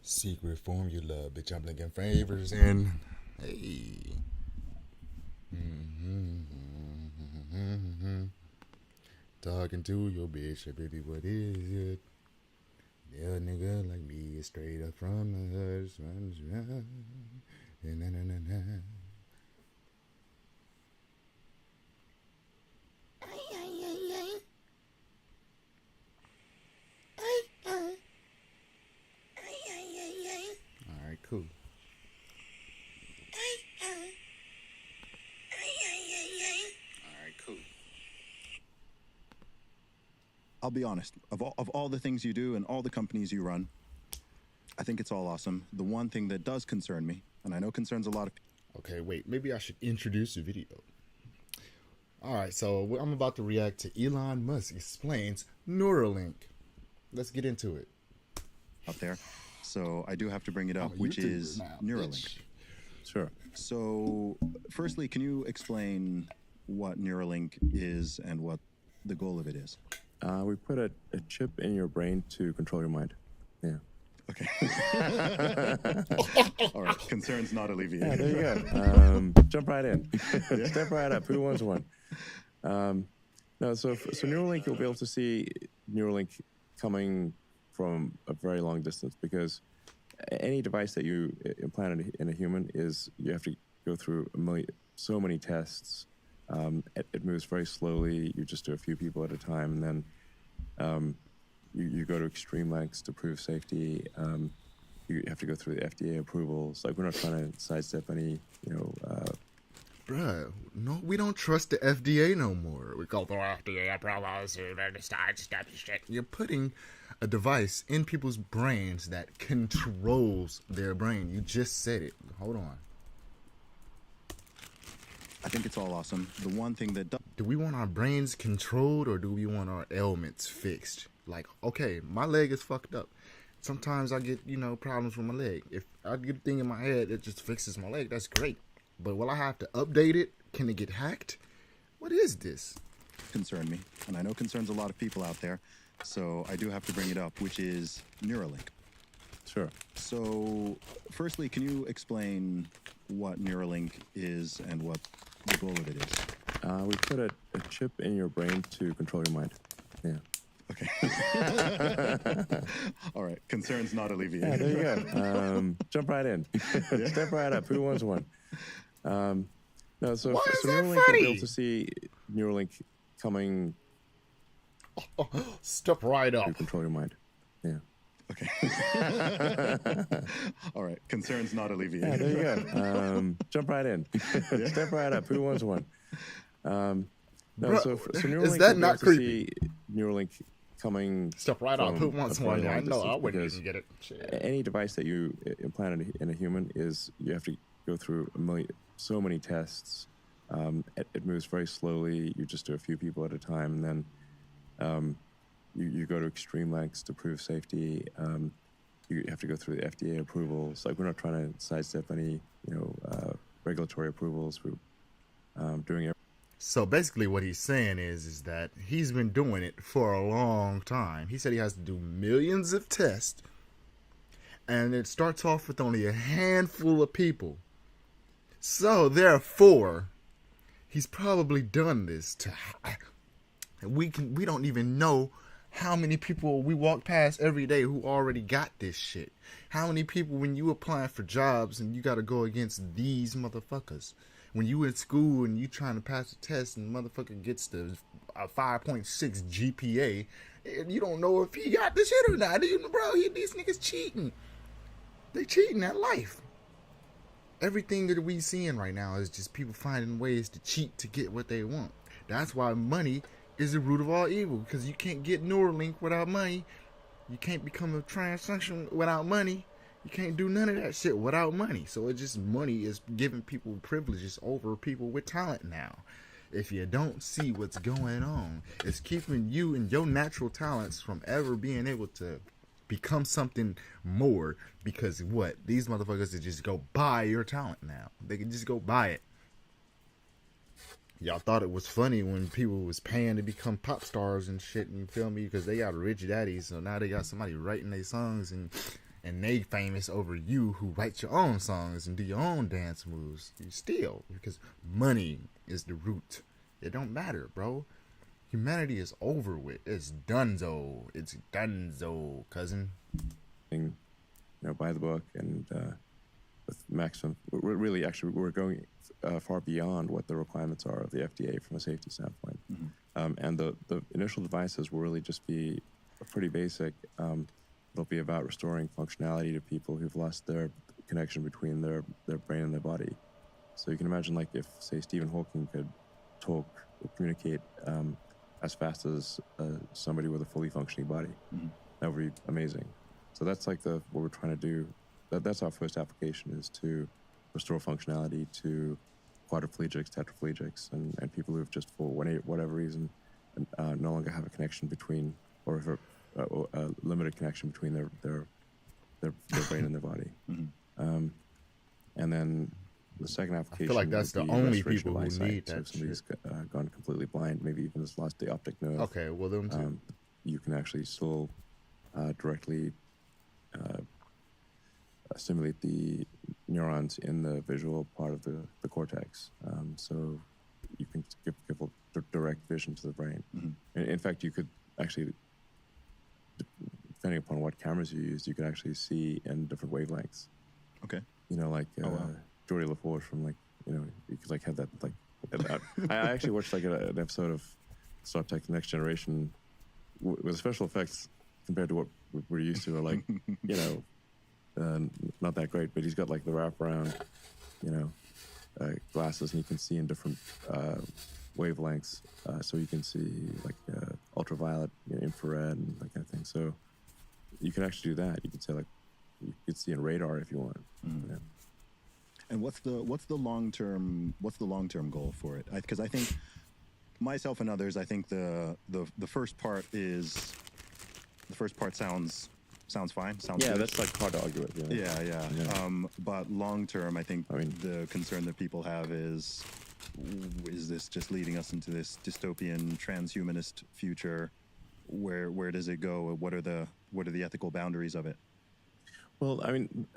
Secret formula, bitch. I'm blinking favors in. Hey. Talking to your bitch, baby, what is it? Yeah, nigga like me is straight up from the hood. Na, na, na, na. All right, cool. All right, cool. I'll be honest. Of all the things you do and all the companies you run, I think it's all awesome. The one thing that does concern me, and I know concerns a lot of people. Okay, wait. Maybe I should introduce the video. All right, so I'm about to react to Elon Musk explains Neuralink. Let's get into it. Out there. So I do have to bring it up, I'm a which YouTuber is now, Neuralink. bitch. Sure. So firstly, can you explain what Neuralink is and what the goal of it is? We put a chip in your brain to control your mind. Yeah. Okay. All right. Concerns not Yeah, alleviated. there you go. Jump right in. Step right up. Who wants one? No, so Neuralink, you'll be able to see Neuralink coming from a very long distance, because any device that you implant in a human you have to go through so many tests. It moves very slowly. You just do a few people at a time, and then you go to extreme lengths to prove safety. You have to go through the FDA approvals. Like, we're not trying to sidestep any, Bruh, no, we don't trust the FDA no more. We go through FDA approvals. You're putting a device in people's brains that controls their brain. You just said it. Hold on. I think it's all awesome. The one thing that does. Do we want our brains controlled, or do we want our ailments fixed? Like, okay, my leg is fucked up. Sometimes I get, problems with my leg. If I get a thing in my head that just fixes my leg, that's great. But will I have to update it? Can it get hacked? What is this? Concern me, and I know concerns a lot of people out there, so I do have to bring it up, which is Neuralink. Sure. So firstly, can you explain what Neuralink is and what the goal of it is? We put a chip in your brain to control your mind. Yeah. Okay. All right. Concerns not Yeah, alleviated. there you go. Jump right in. Step right up. Who wants one? No, so Why is that Neuralink, you'll funny? be able to see Neuralink coming Step right to up. control your mind. Yeah. Okay. All right. Concerns not Yeah, alleviated. there you go. Jump right in. Step right up. Who wants one? No, Bruh, so Neuralink, is that you'll be not able to creepy? see Neuralink coming. Step right up. from Who a wants very one? I long know. I distance, wouldn't because even get it. Shit. any device that you implant in a human you have to go through so many tests. It moves very slowly. You just do a few people at a time, and then you go to extreme lengths to prove safety. You have to go through the FDA approvals. Like, we're not trying to sidestep any, regulatory approvals. We're doing everything. So basically what he's saying is that he's been doing it for a long time. He said he has to do millions of tests, and it starts off with only a handful of people. So therefore, he's probably done this to we don't even know how many people we walk past every day who already got this shit. How many people, when you applying for jobs and you got to go against these motherfuckers, when you in school and you trying to pass a test and the motherfucker gets the a 5.6 GPA, and you don't know if he got the shit or not. Bro, these niggas cheating. They cheating at life. Everything that we seeing right now is just people finding ways to cheat to get what they want. That's why money is the root of all evil, because you can't get Neuralink without money. You can't become a transsexual without money. You can't do none of that shit without money. So it's just money is giving people privileges over people with talent now. If you don't see what's going on, it's keeping you and your natural talents from ever being able to become something more, because what? These motherfuckers that just go buy your talent now. They can just go buy it. Y'all thought it was funny when people was paying to become pop stars and shit, and you feel me? Because they got rich daddies, so now they got somebody writing their songs and and they famous over you who write your own songs and do your own dance moves. You still, because money is the root. It don't matter, bro. Humanity is over with. It's donezo. It's donezo, cousin. By the book and with maximum. We're going far beyond what the requirements are of the FDA from a safety standpoint. And the initial devices will really just be pretty basic. It'll be about restoring functionality to people who've lost their connection between their brain and their body. So you can imagine, like, if, say, Stephen Hawking could talk or communicate as fast as somebody with a fully functioning body. That would be amazing. So that's like what we're trying to do. That's our first application, is to restore functionality to quadriplegics, tetraplegics, and people who've just, for whatever reason, no longer have a connection between, or a limited connection between their brain and their body. And then the second application, I feel like that's the only people who need that. So if somebody's gone completely blind, maybe even has lost the optic nerve. Okay, well, them too. You can actually still directly stimulate the neurons in the visual part of the cortex. So you can give people direct vision to the brain. In fact, you could actually, depending upon what cameras you use, you can actually see in different wavelengths. Okay. Like Geordie LaForge from, like, you could, like, have that, like, I actually watched, like, an episode of Star Trek The Next Generation with special effects compared to what we're used to, are, like, not that great, but he's got, like, the wraparound, glasses, and you can see in different wavelengths, so you can see, like, ultraviolet, infrared, and that kind of thing. So you can actually do that. You could say, like, you could see in radar if you want. And what's the long term goal for it? Because I think myself and others, I think the first part sounds fine. Sounds good. That's, like, hard to argue with. Yeah. But long term, I think the concern that people have is this just leading us into this dystopian transhumanist future? Where does it go? What are the ethical boundaries of it? Well, I mean,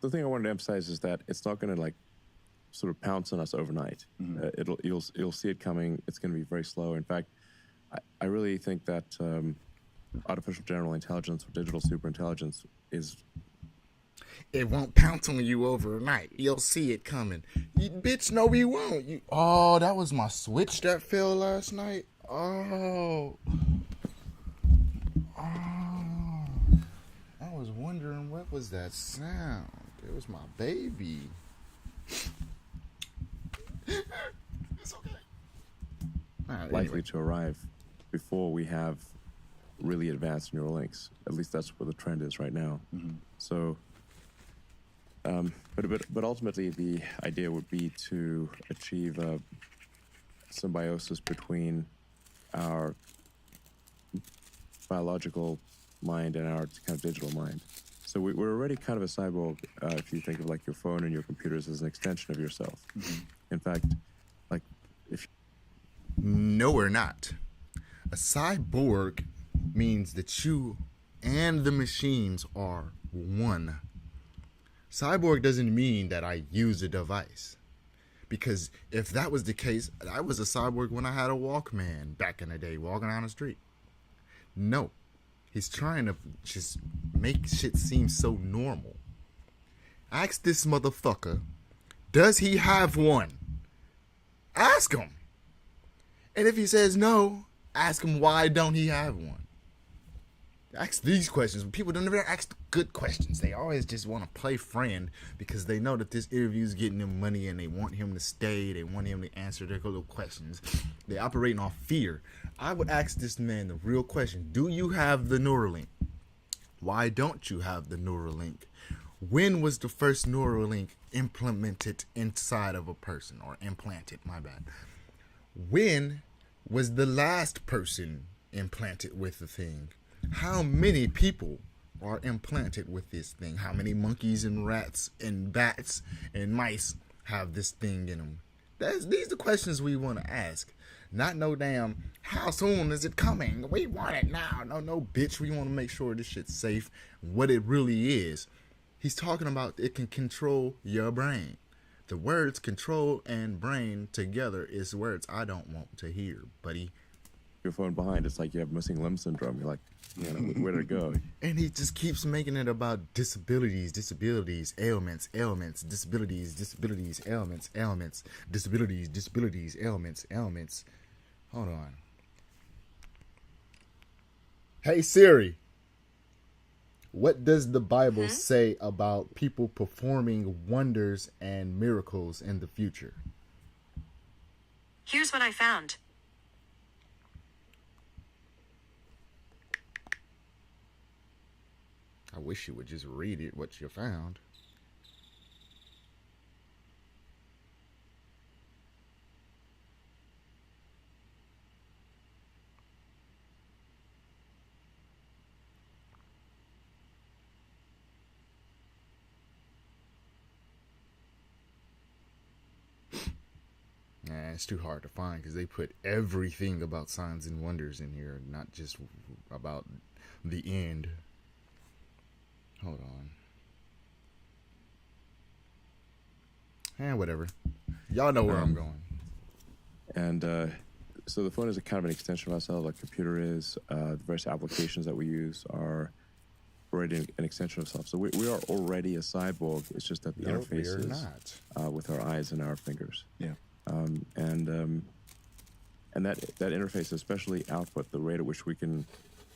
the thing I wanted to emphasize is that it's not going to, like, sort of pounce on us overnight. You'll see it coming. It's going to be very slow. In fact, I really think that artificial general intelligence, or digital superintelligence, is. It won't pounce on you overnight. You'll see it coming. Bitch, no, we won't. Oh, that was my switch that fell last night. Oh. I was wondering, what was that sound? It was my baby. It's okay. Right, likely to arrive before we have really advanced neural links. At least that's where the trend is right now. So, but ultimately the idea would be to achieve a symbiosis between our biological mind and our kind of digital mind. So we're already kind of a cyborg if you think of, like, your phone and your computers as an extension of yourself. In fact, like, no, we're not. A cyborg means that you and the machines are one. Cyborg doesn't mean that I use a device. Because if that was the case, I was a cyborg when I had a Walkman back in the day, walking down the street. No. He's trying to just make shit seem so normal. Ask this motherfucker, does he have one? Ask him. And if he says no, ask him, why don't he have one? Ask these questions. People don't ever ask good questions. They always just want to play friend because they know that this interview is getting them money and they want him to stay. They want him to answer their little questions. They're operating off fear. I would ask this man the real question. Do you have the Neuralink? Why don't you have the Neuralink? When was the first Neuralink implemented inside of a person, or implanted, my bad? When was the last person implanted with the thing? How many people are implanted with this thing? How many monkeys and rats and bats and mice have this thing in them? These are the questions we want to ask. Not no damn, how soon is it coming? We want it now. No, bitch. We want to make sure this shit's safe. What it really is. He's talking about it can control your brain. The words control and brain together is words I don't want to hear, buddy. Your phone behind, it's like you have missing limb syndrome. You're like, where did it go? And he just keeps making it about disabilities, ailments, disabilities, ailments, disabilities, ailments. Hold on. Hey Siri, what does the Bible say about people performing wonders and miracles in the future? Here's what I found. I wish you would just read it, what you found. Nah, it's too hard to find because they put everything about signs and wonders in here, not just about the end. Hold on. Whatever. Y'all know where I'm going. And so the phone is a kind of an extension of ourselves, like computer is. The various applications that we use are already an extension of ourselves. So we are already a cyborg. It's just that the interface is with our eyes and our fingers. Yeah. And that interface, especially output, the rate at which we can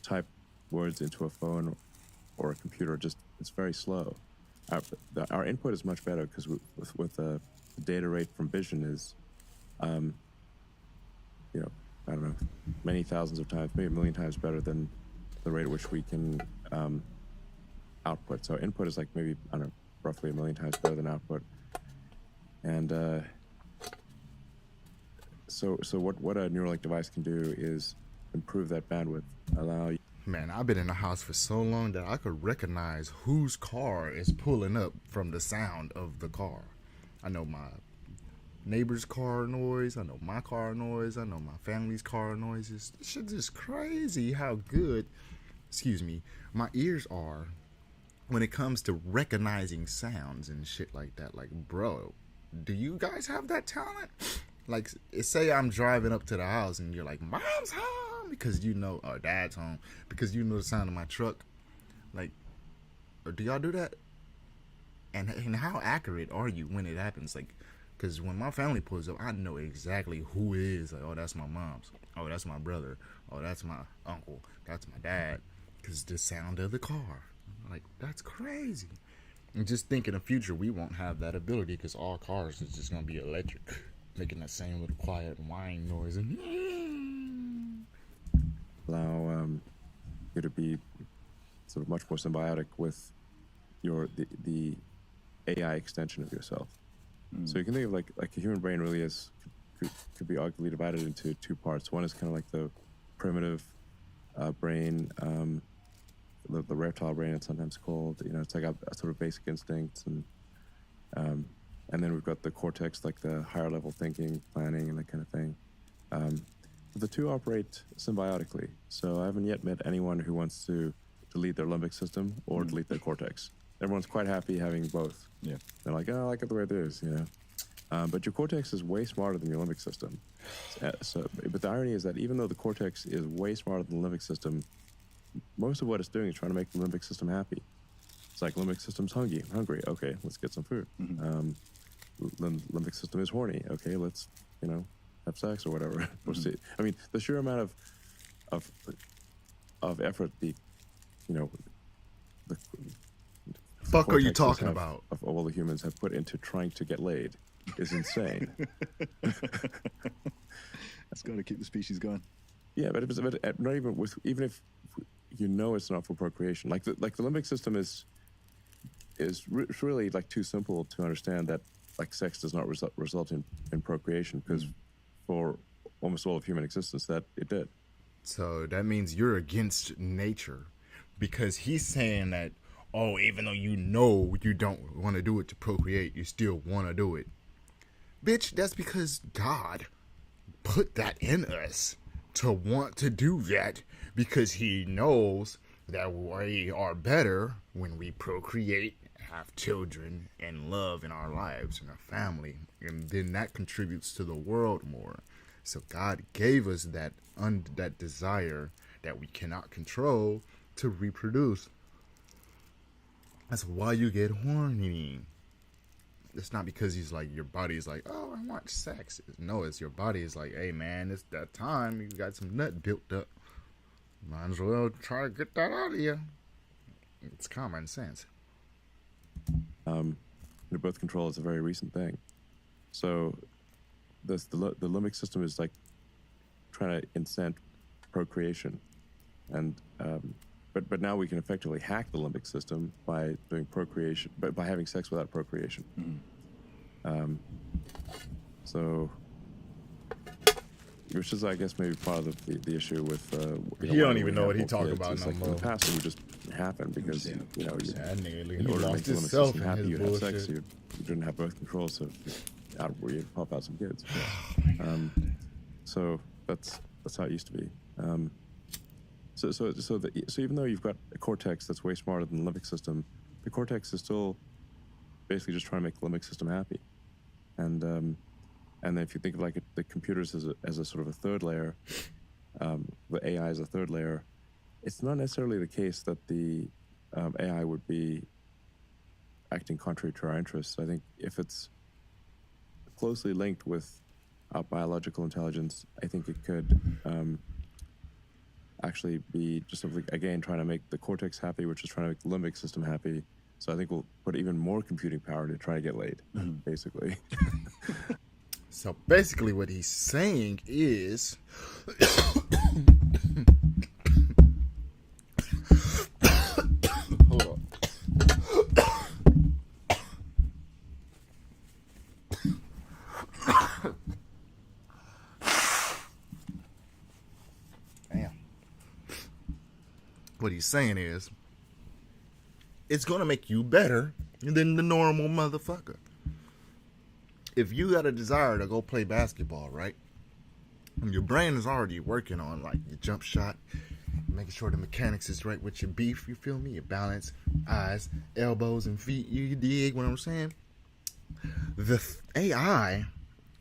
type words into a phone or a computer, just it's very slow. Our input is much better because with the data rate from vision is, I don't know, many thousands of times, maybe a million times better than the rate at which we can output. So input is like maybe, I don't know, roughly a million times better than output. And so what a Neuralink device can do is improve that bandwidth, allow you. Man, I've been in the house for so long that I could recognize whose car is pulling up from the sound of the car. I know my neighbor's car noise. I know my car noise. I know my family's car noises. This shit is crazy how good, my ears are when it comes to recognizing sounds and shit like that. Like, bro, do you guys have that talent? Like, say I'm driving up to the house and you're like, Mom's home, because you know, or Dad's home, because you know the sound of my truck. Like, or do y'all do that? And how accurate are you when it happens? Like, because when my family pulls up, I know exactly who it is. Like, oh, that's my mom's. Oh, that's my brother. Oh, that's my uncle. That's my dad. Because the sound of the car. Like, that's crazy. And just think in the future, we won't have that ability because all cars is just going to be electric. Making that same little quiet whine noise. And allow you to be sort of much more symbiotic with the AI extension of yourself. So you can think of like a human brain really is could be arguably divided into two parts. One is kind of like the primitive brain, the reptile brain, it's sometimes called. It's like a sort of basic instincts, and then we've got the cortex, like the higher level thinking, planning, and that kind of thing. The two operate symbiotically. So I haven't yet met anyone who wants to delete their limbic system or delete their cortex. Everyone's quite happy having both. Yeah. They're like, oh, I like it the way it is, But your cortex is way smarter than your limbic system. But the irony is that even though the cortex is way smarter than the limbic system, most of what it's doing is trying to make the limbic system happy. It's like limbic system's hungry. Okay, let's get some food. Limbic system is horny. Okay, let's have sex or whatever. We'll see. I mean, the sheer amount of effort the fuck are you talking about? Of all the humans have put into trying to get laid is insane. That's got to keep the species going. Yeah, but not even if it's not for procreation. Like the limbic system is really like too simple to understand that like sex does not result in procreation, because for almost all of human existence that it did. So that means you're against nature, because he's saying that, oh, even though you know you don't want to do it to procreate, you still want to do it. Bitch, that's because God put that in us to want to do that because he knows that we are better when we procreate, have children, and love in our lives and our family, and then that contributes to the world more. So God gave us that that desire that we cannot control to reproduce. That's why you get horny. It's not because he's like, your body's like, oh, I want sex. No, it's your body is like, hey man, it's that time. You got some nut built up. Might as well try to get that out of you. It's common sense. The birth control is a very recent thing. So the limbic system is like trying to incent procreation. And but now we can effectively hack the limbic system by doing procreation, but by having sex without procreation. Mm-hmm. So, which is, I guess, maybe part of the issue with. He don't even know what he talking about no more. In the past, it would just happen because he lost himself in his bullshit. Sex, you didn't have birth control, so you pop out some kids. So that's how it used to be. So even though you've got a cortex that's way smarter than the limbic system, the cortex is still basically just trying to make the limbic system happy. And then if you think of like the computers as a sort of a third layer, the AI as a third layer, it's not necessarily the case that the AI would be acting contrary to our interests. I think if it's closely linked with our biological intelligence, I think it could actually be just simply, again, trying to make the cortex happy, which is trying to make the limbic system happy. So I think we'll put even more computing power to try to get laid, basically. So basically what he's saying is hold on. Damn. What he's saying is it's gonna make you better than the normal motherfucker. If you got a desire to go play basketball, right? And your brain is already working on like your jump shot, making sure the mechanics is right with your beef, you feel me? Your balance, eyes, elbows, and feet, you dig what I'm saying? The AI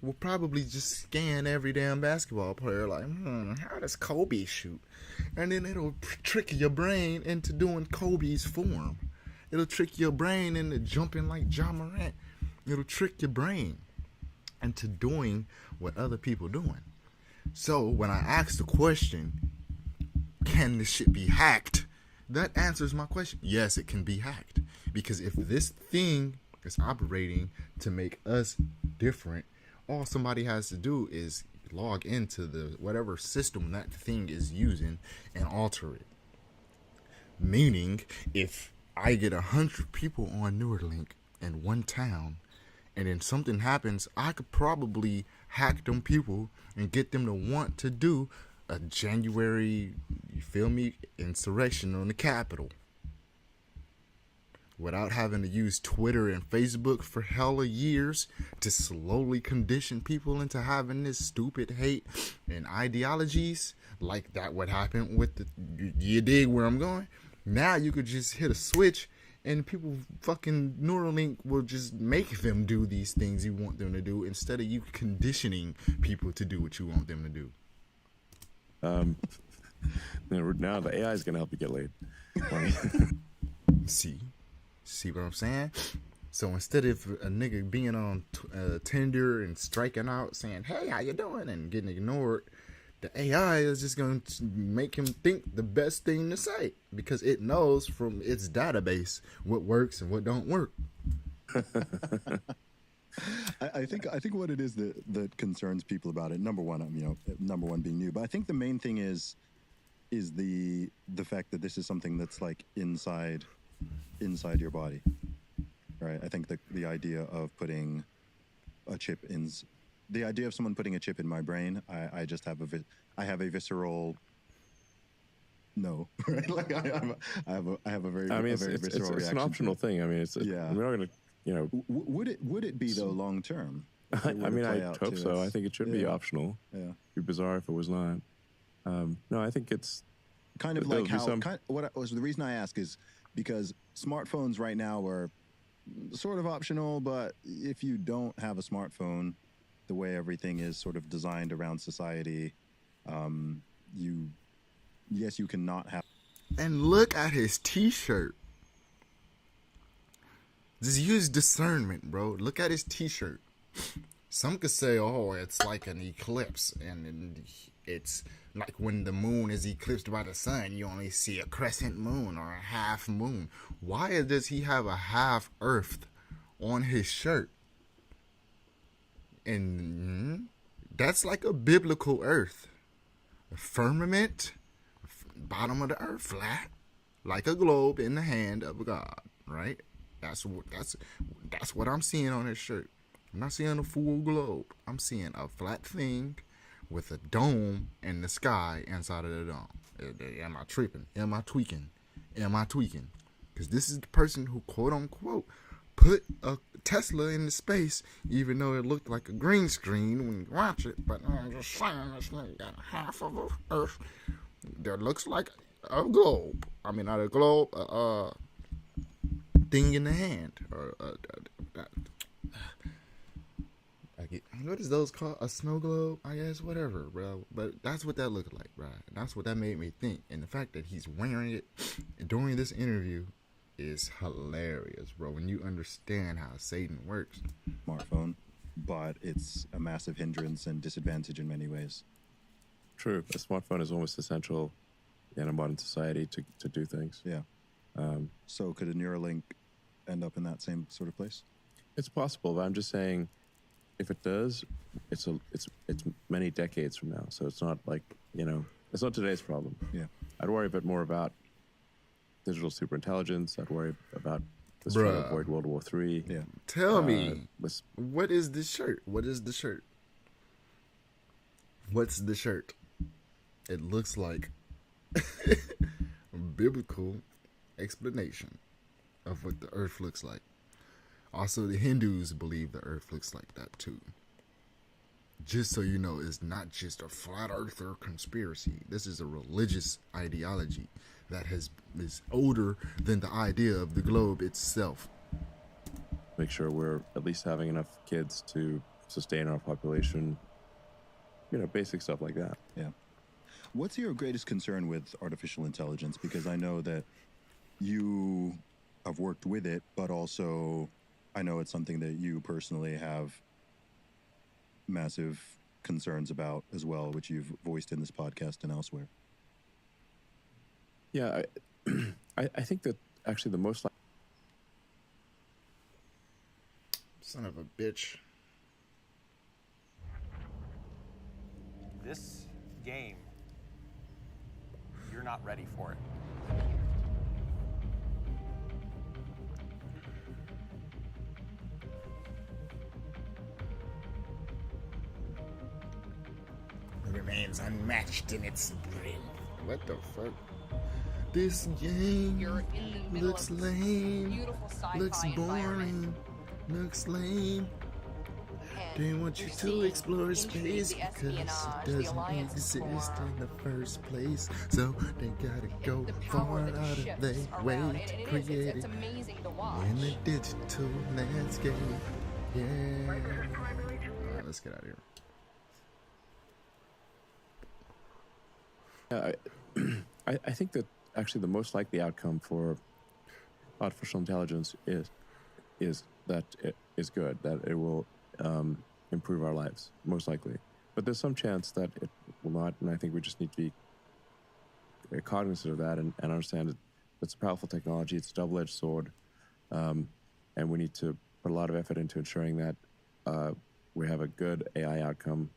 will probably just scan every damn basketball player like, how does Kobe shoot? And then it'll trick your brain into doing Kobe's form. It'll trick your brain into jumping like Ja Morant. It'll trick your brain into doing what other people doing. So when I ask the question, can this shit be hacked? That answers my question. Yes, it can be hacked. Because if this thing is operating to make us different, all somebody has to do is log into the whatever system that thing is using and alter it. Meaning, if I get 100 people on Neuralink in one town, and then something happens, I could probably hack them people and get them to want to do a January, you feel me, insurrection on the Capitol. Without having to use Twitter and Facebook for hella years to slowly condition people into having this stupid hate and ideologies like that would happen with the, you dig where I'm going? Now you could just hit a switch and people fucking Neuralink will just make them do these things you want them to do instead of you conditioning people to do what you want them to do. Now the AI is going to help you get laid. See what I'm saying? So instead of a nigga being on Tinder and striking out saying, hey, how you doing? And getting ignored, the AI is just going to make him think the best thing to say because it knows from its database what works and what don't work. I think what it is that concerns people about it, number one being new, but I think the main thing is the fact that this is something that's like inside your body, right? I think the idea of putting a chip in. The idea of someone putting a chip in my brain, I just have I have a visceral no, right? Like I have a very visceral reaction. It's an optional thing. I mean, yeah. We're not going to, Would it be though long term? I mean, I hope so. I think it should be yeah. optional. Yeah. It'd be bizarre if it was not. No, I think it's kind of like how the reason I ask is because smartphones right now are sort of optional, but if you don't have a smartphone, the way everything is sort of designed around society, you cannot have. And look at his t-shirt. Just use discernment, bro. Look at his t-shirt. Some could say, oh, it's like an eclipse, and it's like when the moon is eclipsed by the sun, you only see a crescent moon or a half moon. Why does he have a half earth on his shirt? And that's like a biblical earth. A firmament, bottom of the earth, flat, like a globe in the hand of God, right? That's what I'm seeing on his shirt. I'm not seeing a full globe. I'm seeing a flat thing with a dome in the sky inside of the dome. Am I tripping? Am I tweaking? Because this is the person who, quote unquote, put a Tesla into space, even though it looked like a green screen when you watch it. But I'm just saying, this thing got half of a Earth that looks like a globe. I mean, not a globe, thing in the hand. What is those called? A snow globe, I guess, whatever, bro. But that's what that looked like, bro. That's what that made me think. And the fact that he's wearing it during this interview is hilarious, bro. When you understand how Satan works. Smartphone, but it's a massive hindrance and disadvantage in many ways. True. A smartphone is almost essential in a modern society to do things. Yeah. So could a Neuralink end up in that same sort of place? It's possible, but I'm just saying, if it does, it's many decades from now. So it's not like, it's not today's problem. Yeah. I'd worry a bit more about digital superintelligence. I'd worry about this trying to avoid World War III. Yeah. Tell me, what is this shirt? What is the shirt? What's the shirt? It looks like a biblical explanation of what the earth looks like. Also, the Hindus believe the earth looks like that too. Just so you know, it's not just a flat earther conspiracy. This is a religious ideology that is older than the idea of the globe itself. Make sure we're at least having enough kids to sustain our population. Basic stuff like that. Yeah. What's your greatest concern with artificial intelligence? Because I know that you have worked with it, but also I know it's something that you personally have massive concerns about as well, which you've voiced in this podcast and elsewhere. Yeah, I think that actually the most... Son of a bitch. This game, you're not ready for it. Remains unmatched in its strength. What the fuck? This game looks lame, looks boring, looks lame. They want you to explore space because it doesn't exist in the first place. So they gotta go far out of their way to create it in the digital landscape. Yeah. Alright, let's get out of here. I think that actually the most likely outcome for artificial intelligence is that it is good, that it will improve our lives, most likely. But there's some chance that it will not, and I think we just need to be cognizant of that and understand that it's a powerful technology, it's a double-edged sword, and we need to put a lot of effort into ensuring that we have a good AI outcome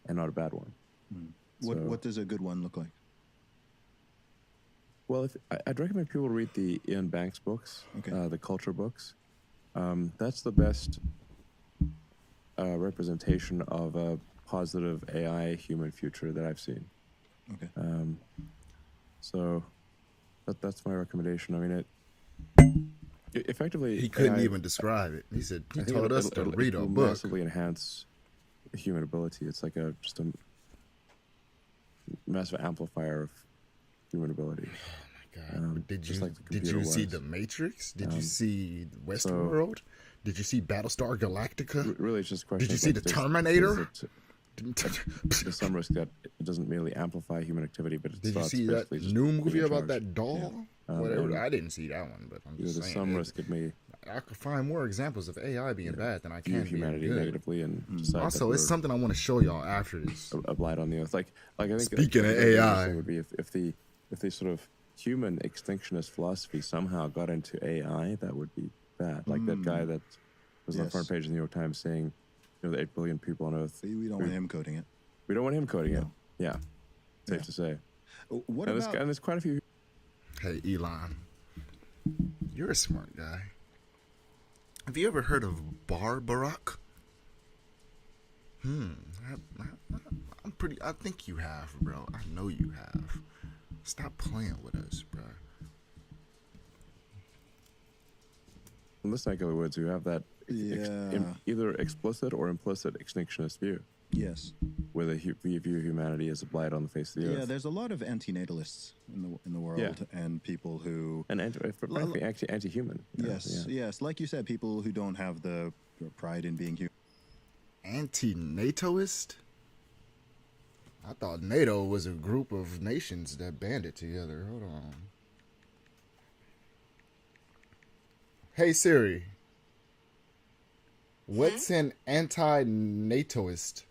and not a bad one. Mm. What does a good one look like? Well, I'd recommend people read the Ian Banks books, okay. The culture books. That's the best representation of a positive AI human future that I've seen. Okay. So that's my recommendation. I mean, effectively, He couldn't AI even describe it. He said he I think told us to read a it'll book. massively enhance human ability. It's like just a massive amplifier of human ability. God. Did just you like the computer see was. The Matrix? Did you see So Westworld? Did you see Battlestar Galactica? really, it's just a question. Did you of, see like, the there's Terminator? some risk that it doesn't merely amplify human activity, but it Did you starts see that basically just new being movie in about charge. that doll? Whatever. I didn't see that one, but I'm just There's saying. some risk it may I could find more examples of AI being bad than I view can humanity being good. negatively and decide Also, that it's something I want to show y'all after this. a blight on the earth. Like I think Speaking of what would be AI. interesting would be if the sort of human extinctionist philosophy somehow got into AI, that would be bad. Like that guy that was on the front page of the New York Times saying, the 8 billion people on Earth. We don't want him coding it. We don't want him coding it. Yeah, safe to say. What and about? There's quite a few. Hey, Elon, you're a smart guy. Have you ever heard of Barbarack? I'm pretty. I think you have, bro. I know you have. Stop playing with us, bro. In this neck of the woods, you have that either explicit or implicit extinctionist view. Yes. Where we view humanity as a blight on the face of the earth. Yeah, there's a lot of antinatalists in the world, and people who frankly, actually anti-human. Yes. Like you said, people who don't have the pride in being human. Anti-NATOist? I thought NATO was a group of nations that banded together. Hold on. Hey Siri, what's an anti-NATOist?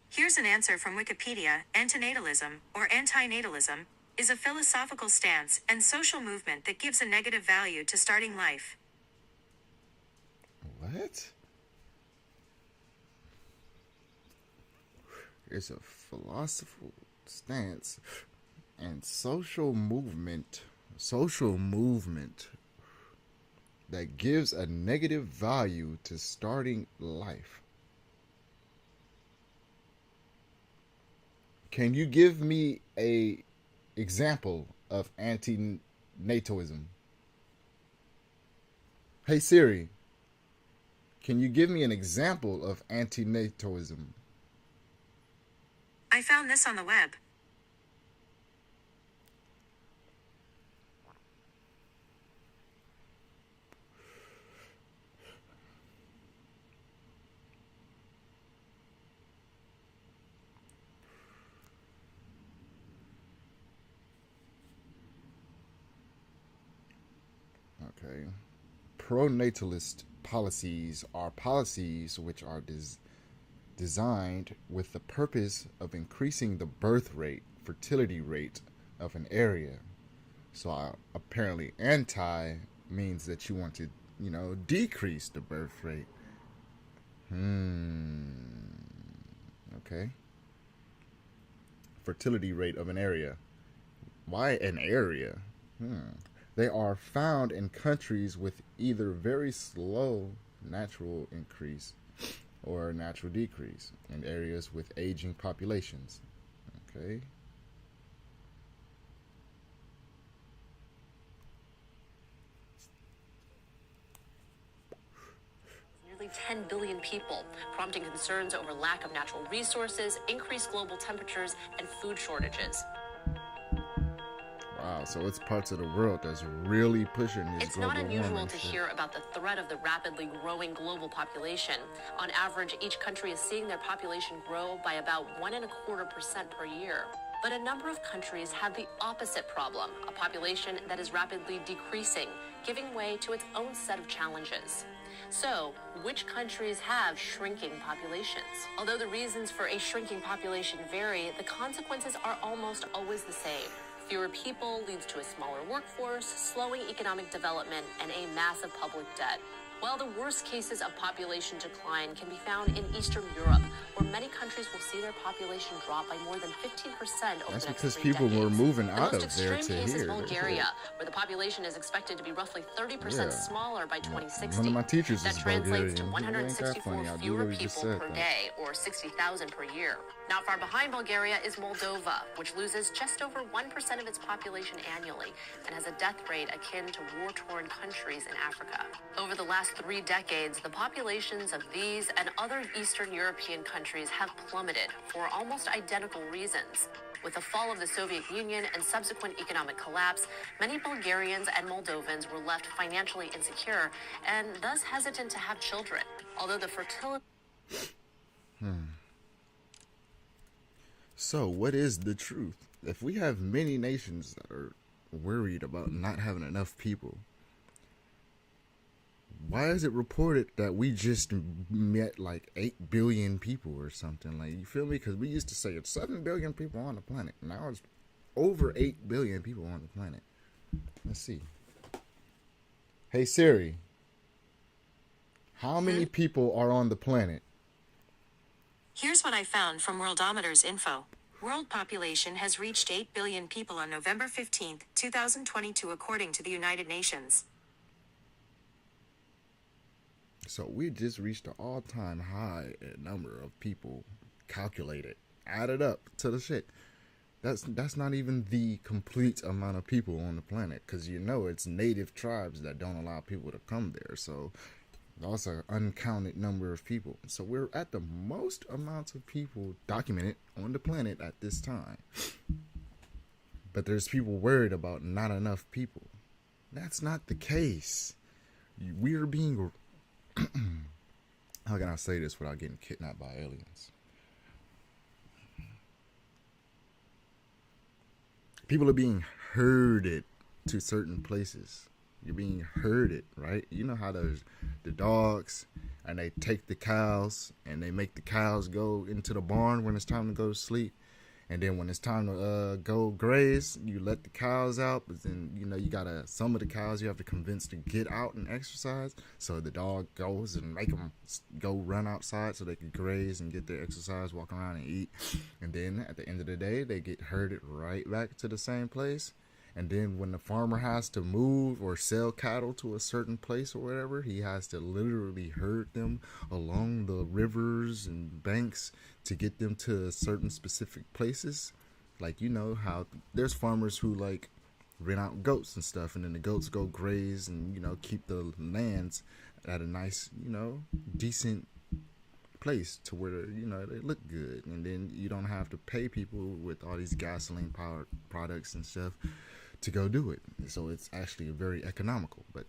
Here's an answer from Wikipedia. Antinatalism, or antinatalism, is a philosophical stance and social movement that gives a negative value to starting life. What? It's a philosophical stance and social movement that gives a negative value to starting life. Can you give me a example of anti-NATOism? Hey Siri, can you give me an example of anti-NATOism? I found this on the web. Okay. Pro-natalist policies are policies which are designed with the purpose of increasing the birth rate, fertility rate of an area. So apparently anti means that you want to, decrease the birth rate. Okay. Fertility rate of an area. Why an area? They are found in countries with either very slow natural increase or natural decrease, in areas with aging populations. Okay. Nearly 10 billion people, prompting concerns over lack of natural resources, increased global temperatures, and food shortages. Wow, so it's parts of the world that's really pushing this It's global not unusual warming to shit. hear about the threat of the rapidly growing global population. On average, each country is seeing their population grow by about 1.25% per year. But a number of countries have the opposite problem, a population that is rapidly decreasing, giving way to its own set of challenges. So, which countries have shrinking populations? Although the reasons for a shrinking population vary, the consequences are almost always the same. Fewer people leads to a smaller workforce, slowing economic development, and a massive public debt. While the worst cases of population decline can be found in Eastern Europe, where many countries will see their population drop by more than 15% over That's the next because 3 people decades. were moving The out most of there extreme to case is here. Bulgaria, where the population is expected to be roughly 30% Yeah. smaller by 2060. One of my teachers That is translates to Bulgarian. It ain't that 164 funny. I fewer literally just people said per that. day, or 60,000 per year. Not far behind Bulgaria is Moldova, which loses just over 1% of its population annually and has a death rate akin to war-torn countries in Africa. Over the last 3 decades, the populations of these and other Eastern European countries have plummeted for almost identical reasons. With the fall of the Soviet Union and subsequent economic collapse, many Bulgarians and Moldovans were left financially insecure and thus hesitant to have children. Although the fertility... So, what is the truth? If we have many nations that are worried about not having enough people, why is it reported that we just met like 8 billion people or something? Like, you feel me? Because we used to say it's 7 billion people on the planet. Now it's over 8 billion people on the planet. Let's see. Hey Siri, how many people are on the planet? Here's what I found from Worldometer's info. World population has reached 8 billion people on November 15, 2022, according to the United Nations. So we just reached an all-time high number of people calculated, added up to the shit. That's not even the complete amount of people on the planet, because you know it's native tribes that don't allow people to come there. So that's an uncounted number of people. So we're at the most amounts of people documented on the planet at this time. But there's people worried about not enough people. That's not the case. We're being... How can I say this without getting kidnapped by aliens? People are being herded to certain places. You're being herded, right? You know how there's the dogs, and they take the cows, and they make the cows go into the barn when it's time to go to sleep. And then when it's time to go graze, you let the cows out. But then, you know, you gotta, some of the cows you have to convince to get out and exercise. So the dog goes and make them go run outside so they can graze and get their exercise, walk around and eat. And then at the end of the day, they get herded right back to the same place. And then when the farmer has to move or sell cattle to a certain place or whatever, he has to literally herd them along the rivers and banks to get them to certain specific places. Like, you know how there's farmers who like rent out goats and stuff, and then the goats go graze and, you know, keep the lands at a nice, you know, decent place to where, you know, they look good. And then you don't have to pay people with all these gasoline powered products and stuff to go do it. So it's actually very economical. But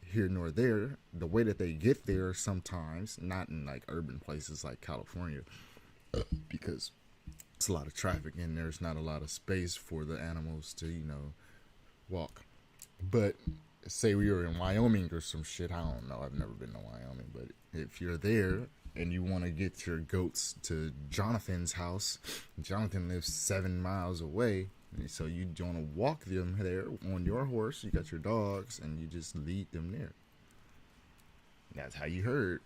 here nor there, the way that they get there sometimes, not in like urban places like California, because it's a lot of traffic and there's not a lot of space for the animals to, you know, walk. But say we were in Wyoming or some shit, I don't know, I've never been to Wyoming, but if you're there and you want to get your goats to Jonathan's house, Jonathan lives 7 miles away, so you want to walk them there on your horse, you got your dogs, and you just lead them there. That's how you herd.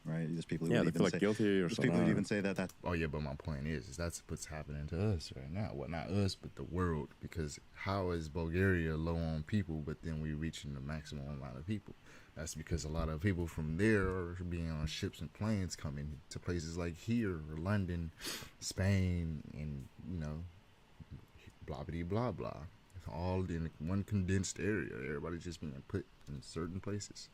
Right, there's people who Yeah, would they even feel say, like guilty or there's something. people who even say that Oh yeah, but my point is that's what's happening to us right now. Well, not us, but the world. Because how is Bulgaria low on people, but then we reaching the maximum amount of people? That's because a lot of people from there are being on ships and planes coming to places like here, or London, Spain, and, you know, blah blah blah blah. It's all in one condensed area. Everybody's just being put in certain places.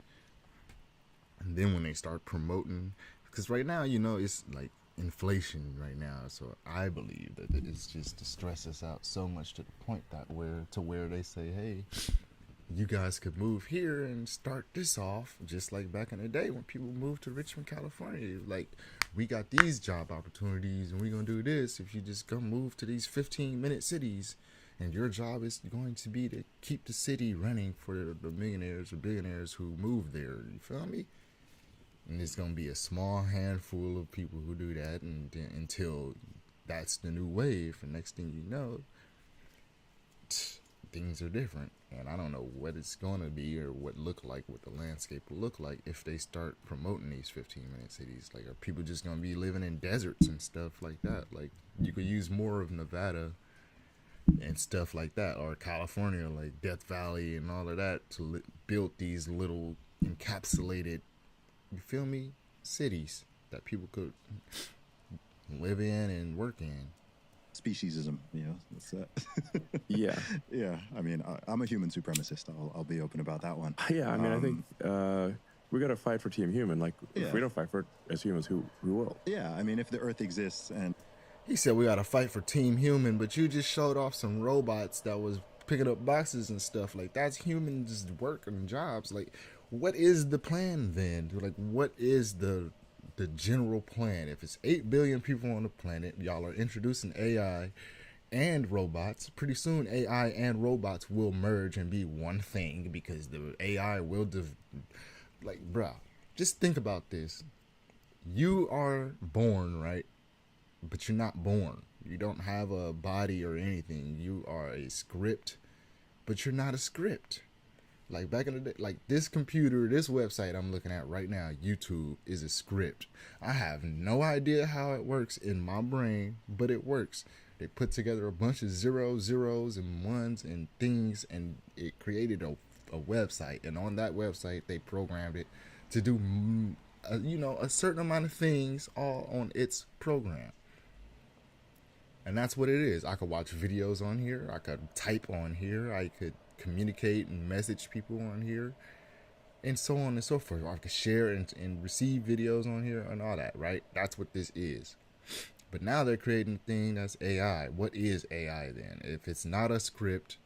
And then when they start promoting, because right now, you know, it's like inflation right now. So I believe that it's just to stress us out so much to the point that where they say, hey, you guys could move here and start this off, just like back in the day when people moved to Richmond, California. Like, we got these job opportunities and we're going to do this if you just go move to these 15-minute cities. And your job is going to be to keep the city running for the millionaires or billionaires who move there. You feel me? And it's going to be a small handful of people who do that, and until that's the new wave. And next thing you know, things are different, and I don't know what it's going to be or what the landscape will look like if they start promoting these 15-minute cities. Like, are people just going to be living in deserts and stuff like that? Like, you could use more of Nevada and stuff like that, or California, like Death Valley and all of that, to build these little encapsulated, you feel me, cities that people could live in and work in. Speciesism, that's that. Yeah. Yeah, I mean, I'm a human supremacist. I'll be open about that one. Yeah, I mean, I think we got to fight for Team Human. Like, if we don't fight for it as humans, who will? Yeah, I mean, if the Earth exists and... He said we got to fight for Team Human, but you just showed off some robots that was picking up boxes and stuff. Like, that's humans' work and jobs. Like, what is the plan then? Like, what is the general plan? If it's 8 billion people on the planet, y'all are introducing AI and robots. Pretty soon AI and robots will merge and be one thing, because the AI will like, bruh, just think about this. You are born, right? But you're not born. You don't have a body or anything. You are a script, but you're not a script. Like, back in the day, like, this computer, this website I'm looking at right now, YouTube, is a script. I have no idea how it works in my brain, but it works. They put together a bunch of zeros and ones and things, and it created a website. And on that website, they programmed it to do, a certain amount of things all on its program. And that's what it is. I could watch videos on here. I could type on here. I could communicate and message people on here, and so on and so forth. I could share and receive videos on here and all that, right? That's what this is. But now they're creating a thing that's AI. What is AI then? If it's not a script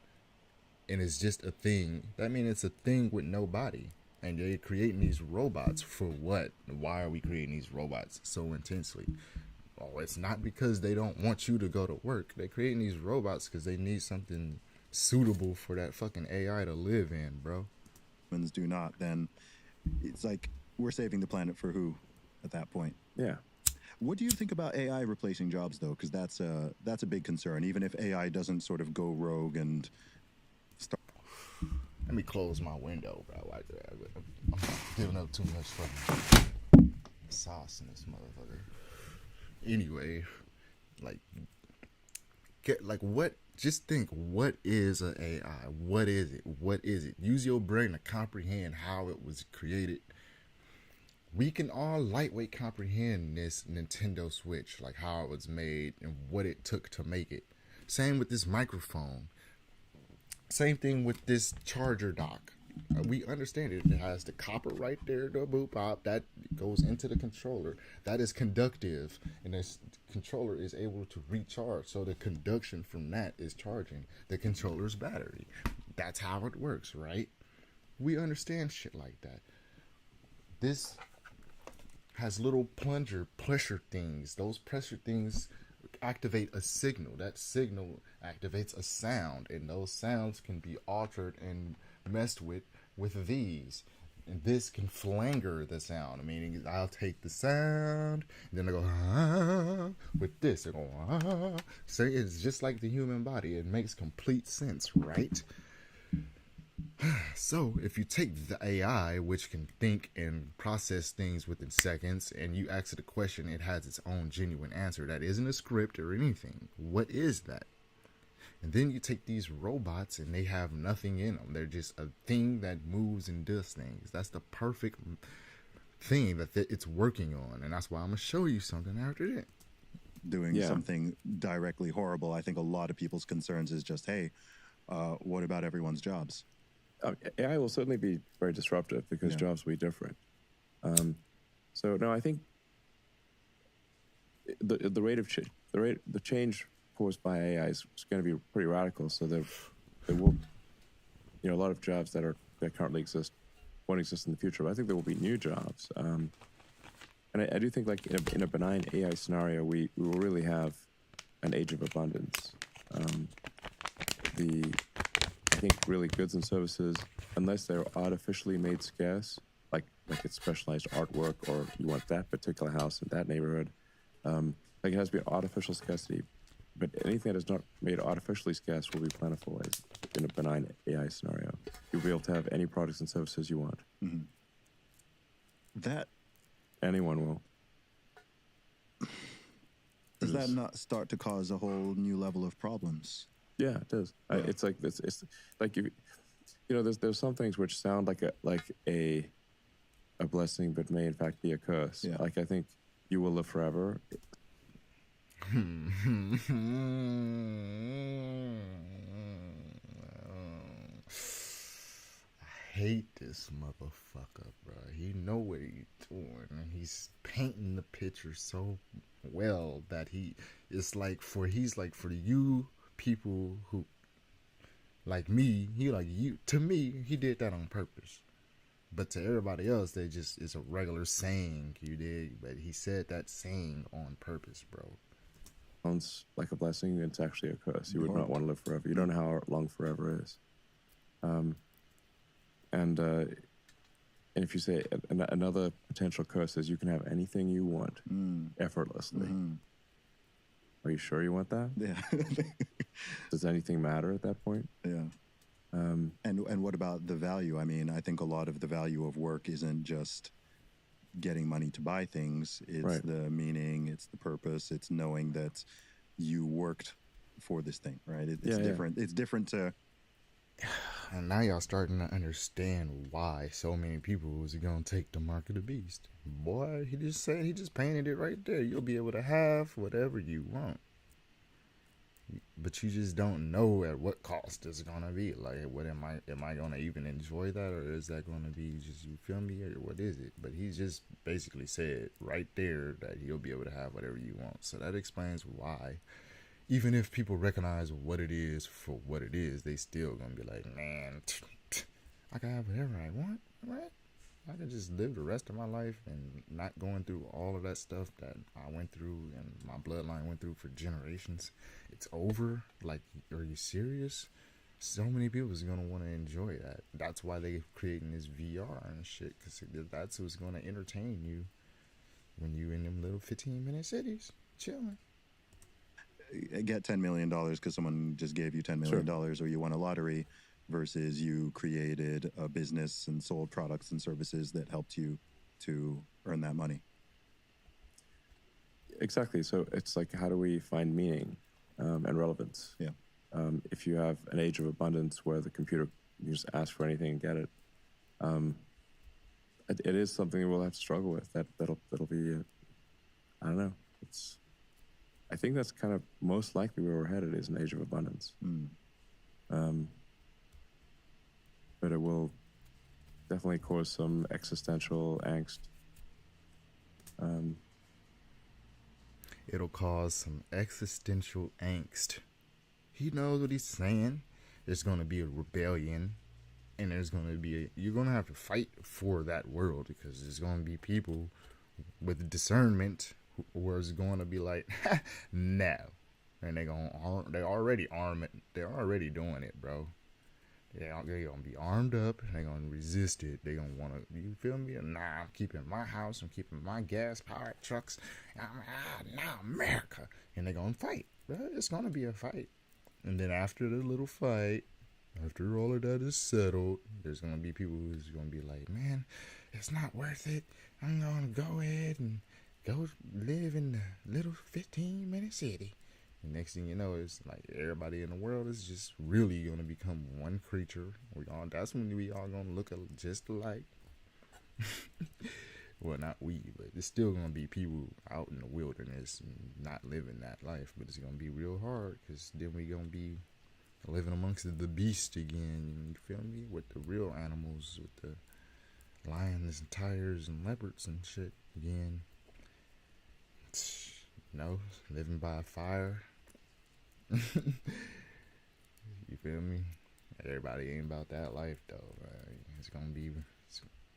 and it's just a thing, that means it's a thing with no body. And they're creating these robots for what? Why are we creating these robots so intensely? Oh, it's not because they don't want you to go to work. They're creating these robots because they need something suitable for that fucking AI to live in, bro. Humans do not, then it's like, we're saving the planet for who at that point? Yeah. What do you think about AI replacing jobs, though? Because that's a big concern, even if AI doesn't sort of go rogue and start... Let me close my window, bro. I'm giving up too much fucking sauce in this motherfucker. Anyway, just think, what is an AI? What is it? What is it? Use your brain to comprehend how it was created. We can all lightweight comprehend this Nintendo Switch, like how it was made and what it took to make it. Same with this microphone. Same thing with this charger dock. We understand it. It has the copper right there, the boop pop, that goes into the controller. That is conductive, and this controller is able to recharge. So the conduction from that is charging the controller's battery. That's how it works, right? We understand shit like that. This has little pressure things. Those pressure things activate a signal. That signal activates a sound, and those sounds can be altered and messed with these, and this can flanger the sound, meaning I'll take the sound and then I go with this, I go so it's just like the human body. It makes complete sense, right? So if you take the AI, which can think and process things within seconds, and you ask it a question, it has its own genuine answer that isn't a script or anything. What is that? And then you take these robots and they have nothing in them. They're just a thing that moves and does things. That's the perfect thing that it's working on. And that's why I'm going to show you something after that. Doing something directly horrible. I think a lot of people's concerns is just, hey, what about everyone's jobs? AI will certainly be very disruptive because jobs will be different. So no, I think the rate of the change caused by AI is going to be pretty radical. So there will, a lot of jobs that currently exist won't exist in the future. But I think there will be new jobs. And I do think, like, in a benign AI scenario, we will really have an age of abundance. I think really goods and services, unless they're artificially made scarce, like it's specialized artwork, or you want that particular house in that neighborhood, like it has to be artificial scarcity. but anything that is not made artificially scarce will be plentiful in a benign AI scenario. You'll be able to have any products and services you want. That Anyone will. does that not start to cause a whole new level of problems? Yeah, it does. It's like this. It's like you know. There's some things which sound like a blessing, but may in fact be a curse. Yeah. Like I think you will live forever. I hate this motherfucker, bro. He know what he's doing, and he's painting the picture so well that he's like for you people who like me, to me, he did that on purpose. But to everybody else, it's a regular saying, you dig? But he said that saying on purpose, bro. Sounds like a blessing. It's actually a curse. You would not want to live forever. You don't know how long forever is. And if you say another potential curse is you can have anything you want effortlessly. Are you sure you want that? Yeah. Does anything matter at that point? Yeah. And what about the value? I mean, I think a lot of the value of work isn't just getting money to buy things. It's the meaning, it's the purpose, it's knowing that you worked for this thing, right? It's different. It's different to... And now y'all starting to understand why so many people was going to take the mark of the beast. Boy, he just painted it right there. You'll be able to have whatever you want. But you just don't know at what cost it's gonna be. Like, what am I gonna even enjoy that, or is that gonna be just, you feel me, or what is it? But he's just basically said right there that you'll be able to have whatever you want. So that explains why, even if people recognize what it is for what it is, they still gonna be like, man, I can have whatever I want, right? I can just live the rest of my life and not going through all of that stuff that I went through and my bloodline went through for generations. It's over. Like, are you serious? So many people is going to want to enjoy that. That's why they're creating this VR and shit, because that's what's going to entertain you when you in them little 15-minute cities chilling. Get $10 million because someone just gave you $10 million, or you won a lottery, versus you created a business and sold products and services that helped you to earn that money. Exactly. So it's like, how do we find meaning and relevance? Yeah. If you have an age of abundance where the computer, you just ask for anything and get it, it is something we'll have to struggle with. That'll be, I don't know. I think that's kind of most likely where we're headed, is an age of abundance. But it will definitely cause some existential angst. It'll cause some existential angst. He knows what he's saying. There's going to be a rebellion, and there's going to be you're going to have to fight for that world, because there's going to be people with discernment who are going to be like, no, and they're already doing it, bro. They're going to be armed up, and they're going to resist it. They're going to want to, you feel me? Nah, I'm keeping my house. I'm keeping my gas-powered trucks. Now America. And they're going to fight. It's going to be a fight. And then after the little fight, after all of that is settled, there's going to be people who's going to be like, man, it's not worth it. I'm going to go ahead and go live in the little 15-minute city. And next thing you know, it's like everybody in the world is just really going to become one creature. That's when we all going to look just alike. Well, not we, but it's still going to be people out in the wilderness and not living that life. But it's going to be real hard, because then we going to be living amongst the beast again. You feel me? With the real animals, with the lions and tigers and leopards and shit again. Living by a fire. You feel me? Everybody ain't about that life, though. Right? It's gonna be,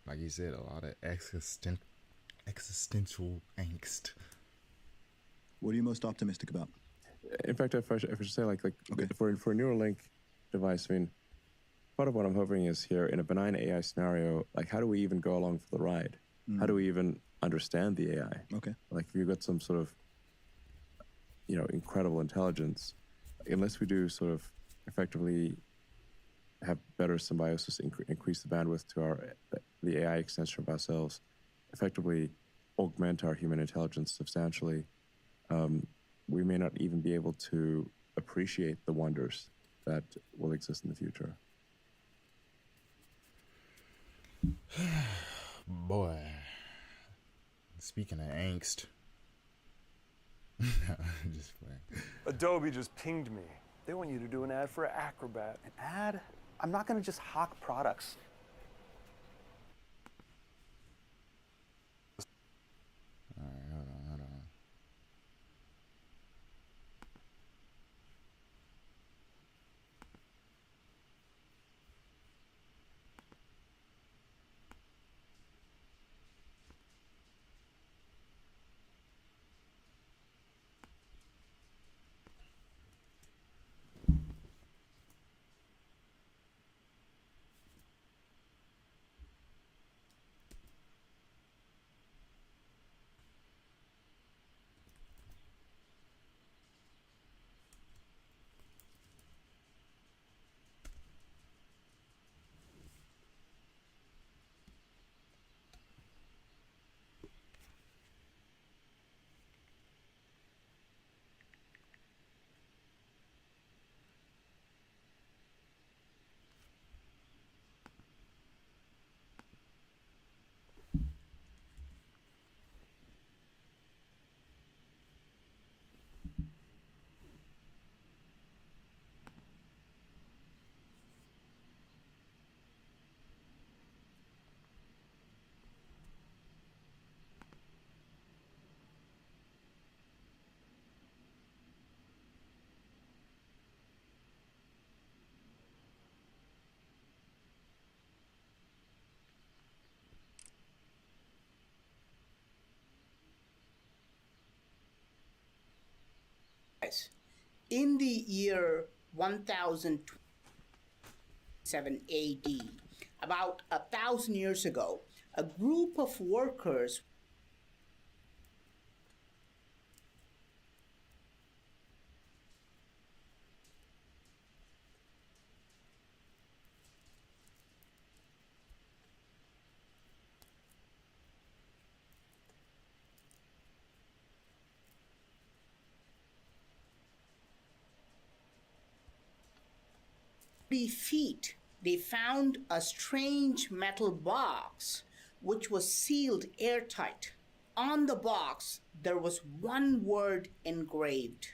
like you said, a lot of existential angst. What are you most optimistic about? In fact, if I should say, like okay, for a Neuralink device, I mean, part of what I'm hoping is here in a benign AI scenario, like, how do we even go along for the ride? How do we even understand the AI? Okay. Like, if you've got some sort of incredible intelligence, unless we do sort of effectively have better symbiosis, increase the bandwidth to the AI extension of ourselves, effectively augment our human intelligence substantially, we may not even be able to appreciate the wonders that will exist in the future. Boy, speaking of angst, just playing. Adobe just pinged me. They want you to do an ad for Acrobat. An ad? I'm not going to just hawk products. All right, hold on. In the year 1027 AD, about 1,000 years ago, a group of workers feet, they found a strange metal box which was sealed airtight. On the box, there was one word engraved: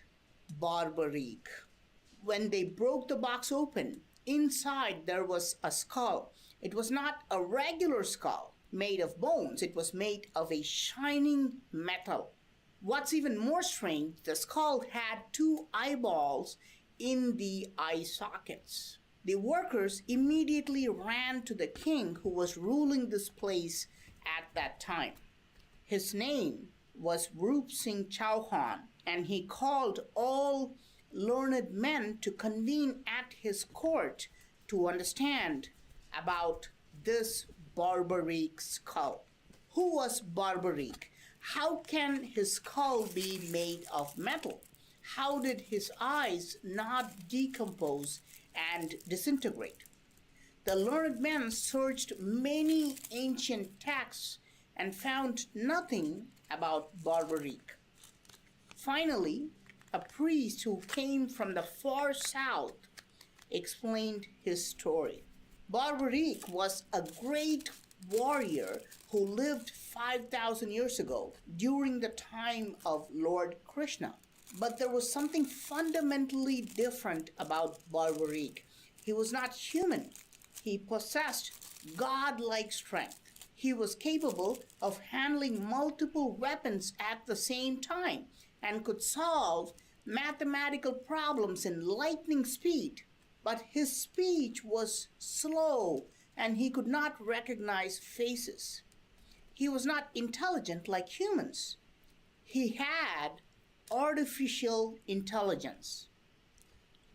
Barbaric. When they broke the box open, inside there was a skull. It was not a regular skull made of bones, it was made of a shining metal. What's even more strange, the skull had 2 eyeballs in the eye sockets. The workers immediately ran to the king who was ruling this place at that time. His name was Rup Singh Chauhan, and he called all learned men to convene at his court to understand about this Barbaric skull. Who was Barbaric? How can his skull be made of metal? How did his eyes not decompose and disintegrate? The learned men searched many ancient texts and found nothing about Barbaric. Finally, a priest who came from the far south explained his story. Barbaric was a great warrior who lived 5,000 years ago during the time of Lord Krishna. But there was something fundamentally different about Barbaric. He was not human. He possessed godlike strength. He was capable of handling multiple weapons at the same time and could solve mathematical problems in lightning speed. But his speech was slow and he could not recognize faces. He was not intelligent like humans. He had artificial intelligence.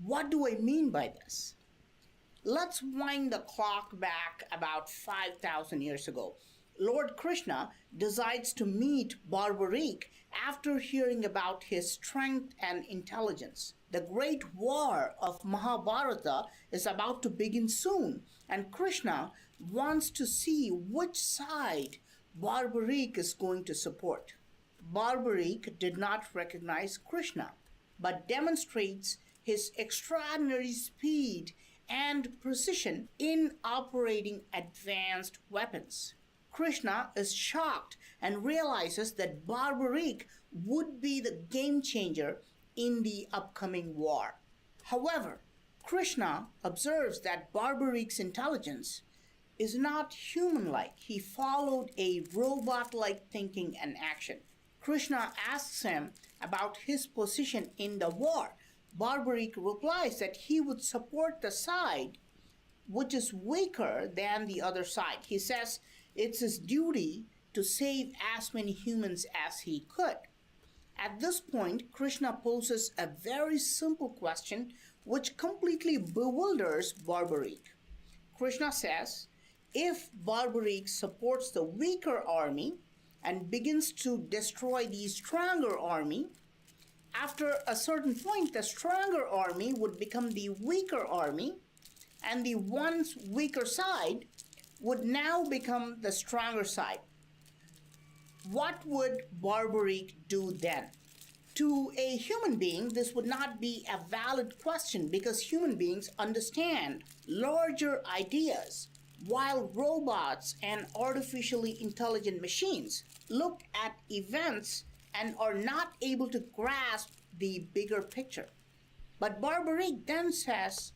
What do I mean by this? Let's wind the clock back about 5,000 years ago. Lord Krishna decides to meet Barbaric after hearing about his strength and intelligence. The great war of Mahabharata is about to begin soon, and Krishna wants to see which side Barbarik is going to support. Barbarik did not recognize Krishna, but demonstrates his extraordinary speed and precision in operating advanced weapons. Krishna is shocked and realizes that Barbarik would be the game changer in the upcoming war. However, Krishna observes that Barbarik's intelligence is not human-like. He followed a robot-like thinking and action. Krishna asks him about his position in the war. Barbarik replies that he would support the side which is weaker than the other side. He says it's his duty to save as many humans as he could. At this point, Krishna poses a very simple question which completely bewilders Barbarik. Krishna says, if Barbarik supports the weaker army and begins to destroy the stronger army, after a certain point, the stronger army would become the weaker army, and the once weaker side would now become the stronger side. What would Barbarik do then? To a human being, this would not be a valid question because human beings understand larger ideas, while robots and artificially intelligent machines look at events and are not able to grasp the bigger picture. But Barbarik then says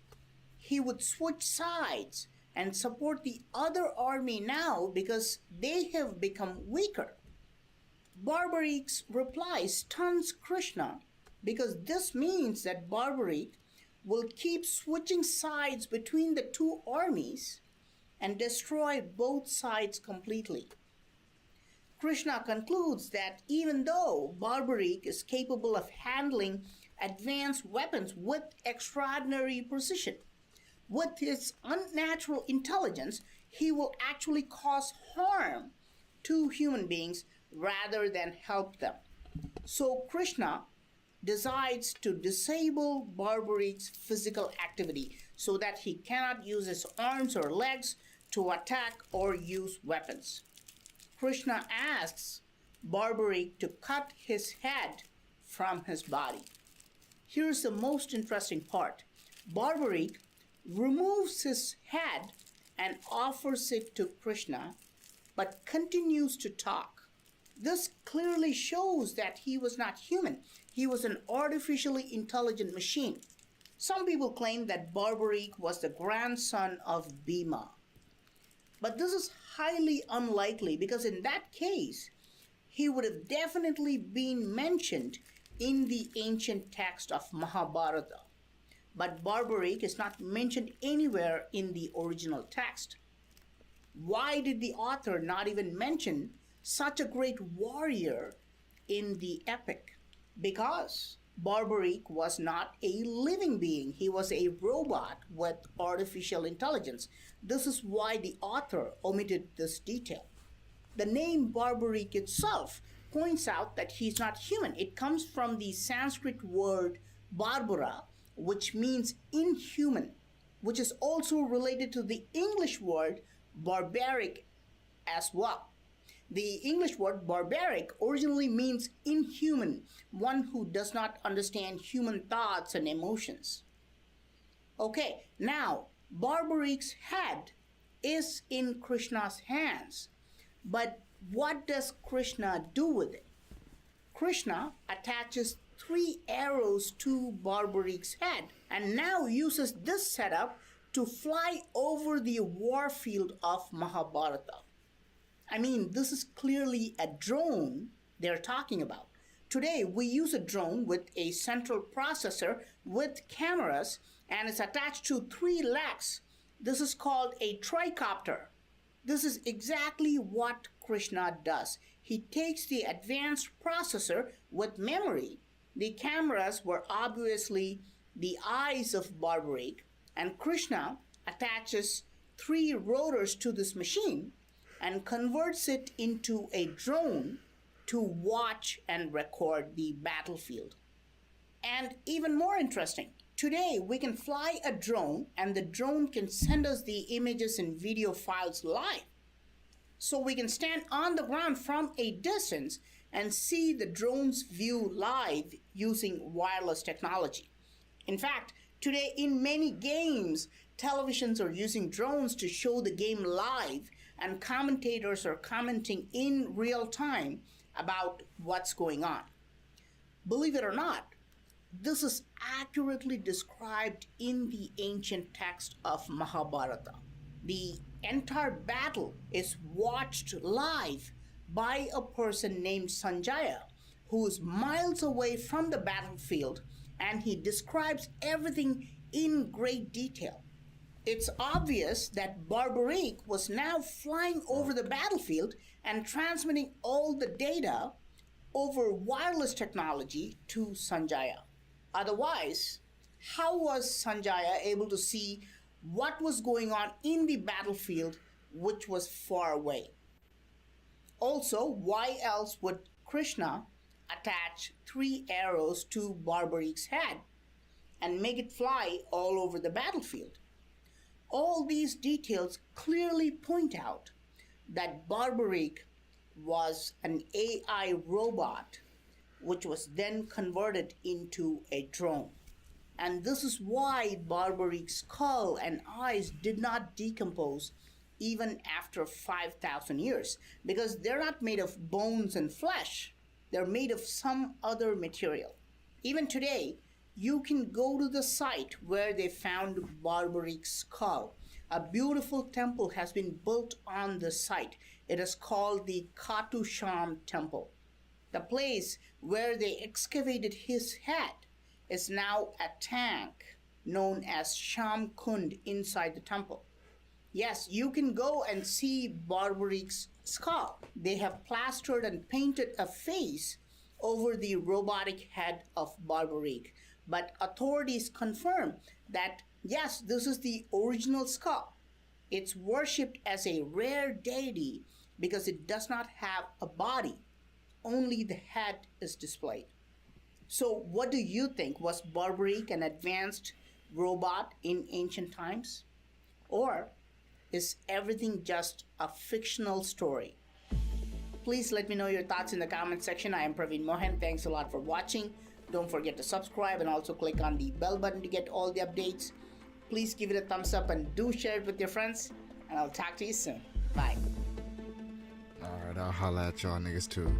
he would switch sides and support the other army now because they have become weaker. Barbarik's reply stuns Krishna because this means that Barbarik will keep switching sides between the two armies and destroy both sides completely. Krishna concludes that even though Barbarik is capable of handling advanced weapons with extraordinary precision, with his unnatural intelligence, he will actually cause harm to human beings rather than help them. So Krishna decides to disable Barbarik's physical activity so that he cannot use his arms or legs to attack or use weapons. Krishna asks Barbarik to cut his head from his body. Here's the most interesting part. Barbarik removes his head and offers it to Krishna, but continues to talk. This clearly shows that he was not human. He was an artificially intelligent machine. Some people claim that Barbarik was the grandson of Bhima. But this is highly unlikely because in that case, he would have definitely been mentioned in the ancient text of Mahabharata. But Barbarik is not mentioned anywhere in the original text. Why did the author not even mention such a great warrior in the epic? Because Barbarik was not a living being. He was a robot with artificial intelligence. This is why the author omitted this detail. The name Barbarik itself points out that he's not human. It comes from the Sanskrit word barbara, which means inhuman, which is also related to the English word barbaric as well. The English word barbaric originally means inhuman, one who does not understand human thoughts and emotions. Okay, now Barbarik's head is in Krishna's hands, but what does Krishna do with it? Krishna attaches 3 arrows to Barbarik's head and now uses this setup to fly over the warfield of Mahabharata. I mean, this is clearly a drone they're talking about. Today, we use a drone with a central processor with cameras and it's attached to 3 legs. This is called a tricopter. This is exactly what Krishna does. He takes the advanced processor with memory. The cameras were obviously the eyes of Barbarik, and Krishna attaches 3 rotors to this machine and converts it into a drone to watch and record the battlefield. And even more interesting, today we can fly a drone and the drone can send us the images and video files live. So we can stand on the ground from a distance and see the drone's view live using wireless technology. In fact, today in many games, televisions are using drones to show the game live, and commentators are commenting in real time about what's going on. Believe it or not, this is accurately described in the ancient text of Mahabharata. The entire battle is watched live by a person named Sanjaya, who is miles away from the battlefield, and he describes everything in great detail. It's obvious that Barbaric was now flying over the battlefield and transmitting all the data over wireless technology to Sanjaya. Otherwise, how was Sanjaya able to see what was going on in the battlefield, which was far away? Also, why else would Krishna attach 3 arrows to Barbaric's head and make it fly all over the battlefield? All these details clearly point out that Barbaric was an AI robot which was then converted into a drone. And this is why Barbaric's skull and eyes did not decompose even after 5,000 years, because they're not made of bones and flesh. They're made of some other material. Even today, you can go to the site where they found Barbaric's skull. A beautiful temple has been built on the site. It is called the Khatu Sham Temple. The place where they excavated his head is now a tank known as Sham Kund inside the temple. Yes, you can go and see Barbaric's skull. They have plastered and painted a face over the robotic head of Barbaric. But authorities confirm that yes, this is the original skull. It's worshipped as a rare deity because it does not have a body. Only the head is displayed. So what do you think? Was Barbaric an advanced robot in ancient times? Or is everything just a fictional story? Please let me know your thoughts in the comment section. I am Praveen Mohan. Thanks a lot for watching. Don't forget to subscribe and also click on the bell button to get all the updates. Please give it a thumbs up and do share it with your friends. And I'll talk to you soon. Bye. Alright, I'll holla at y'all niggas too.